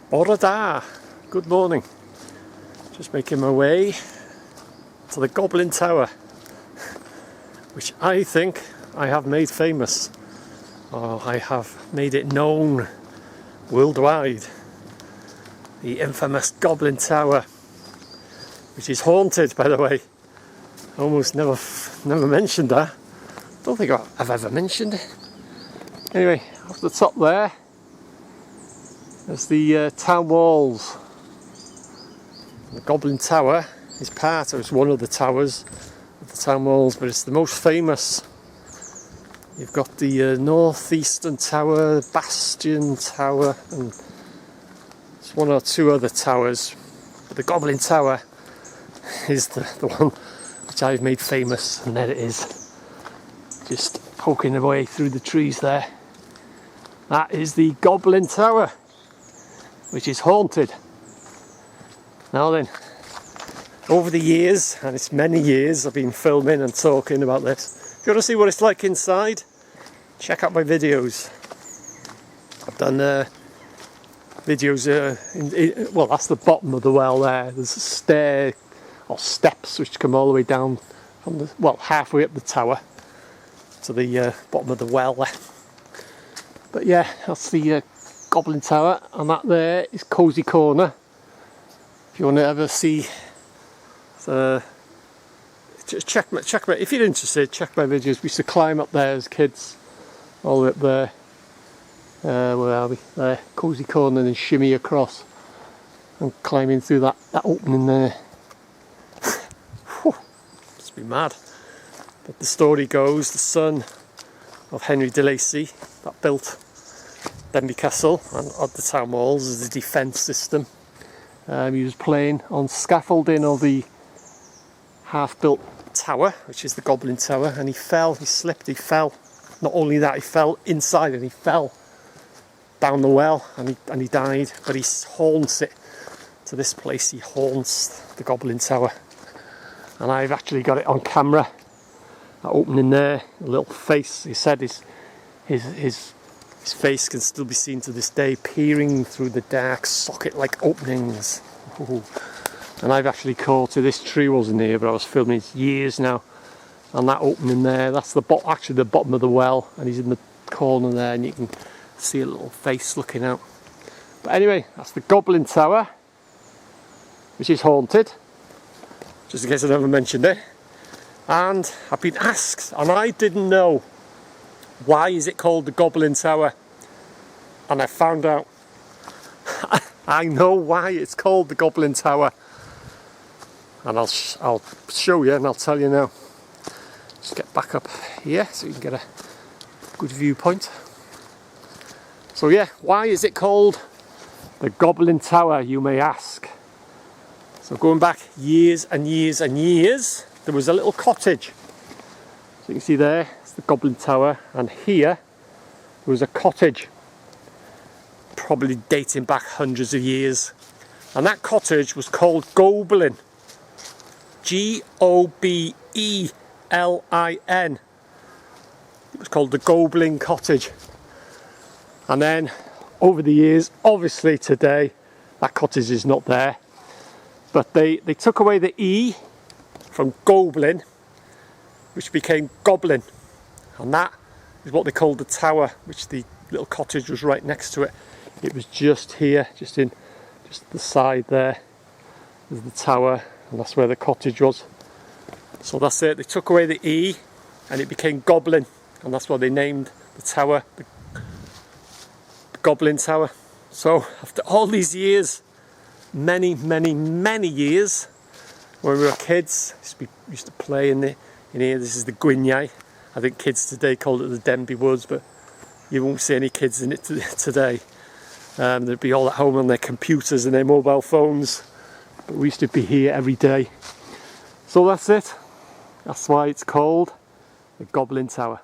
Bore da! Good morning. Just making my way to the Goblin Tower, which I think I have made famous. Or I have made it known worldwide. The infamous Goblin Tower, which is haunted, by the way. Almost never mentioned that. Don't think I've ever mentioned it. Anyway, off the top there, there's the town walls. The Goblin Tower is one of the towers of the town walls, but it's the most famous. You've got the northeastern tower, Bastion Tower, and there's one or two other towers. But the Goblin Tower is the one which I've made famous, and there it is, just poking away through the trees there. That is the Goblin Tower, which is haunted. Now then, over the years, and it's many years, I've been filming and talking about this. If you want to see what it's like inside, check out my videos. I've done videos, well, that's the bottom of the well there. There's a stair or steps which come all the way down from the, well, halfway up the tower to the bottom of the well there. But yeah, that's the Goblin Tower, and that there is Cozy Corner. If you want to ever see, just check my, if you're interested, check my videos. We used to climb up there as kids, all the way up there. Where are we? There, Cozy Corner, and then shimmy across and climbing through that opening there. Must be mad. But the story goes, the son of Henry de Lacy that built Denbigh Castle and at the town walls as a defence system. He was playing on scaffolding of the half-built tower, which is the Goblin Tower, and he fell, he slipped, he fell. Not only that, he fell inside and he fell down the well and he died, but he haunts it to this place. He haunts the Goblin Tower, and I've actually got it on camera. That opening there, a little face. He said his face can still be seen to this day, peering through the dark socket-like openings. Ooh. And I've actually caught it. This tree wasn't here, but I was filming it years now. And that opening there, that's actually the bottom of the well, and he's in the corner there, and you can see a little face looking out. But anyway, that's the Goblin Tower, which is haunted, just in case I never mentioned it. And I've been asked, and I didn't know, why is it called the Goblin Tower? And I found out. I know why it's called the Goblin Tower, and I'll show you, and I'll tell you now. Just get back up here so you can get a good viewpoint. So yeah, why is it called the Goblin Tower, you may ask? So going back years and years and years, there was a little cottage. So you can see there, it's the Goblin Tower, and here there was a cottage, probably dating back hundreds of years. And that cottage was called Goblin. Goblin. It was called the Goblin Cottage. And then over the years, obviously today, that cottage is not there. But they took away the E from Goblin, which became Goblin. And that is what they called the tower, which the little cottage was right next to it. It was just here, just the side there is the tower, and that's where the cottage was. So that's it, they took away the E and it became Goblin, and that's why they named the tower the Goblin Tower. So after all these years, many years, when we were kids, we used to play in here. This is the Gwyniau. I think kids today call it the Denbigh Woods, but you won't see any kids in it today. They'd be all at home on their computers and their mobile phones, but we used to be here every day. So that's it. That's why it's called the Goblin Tower.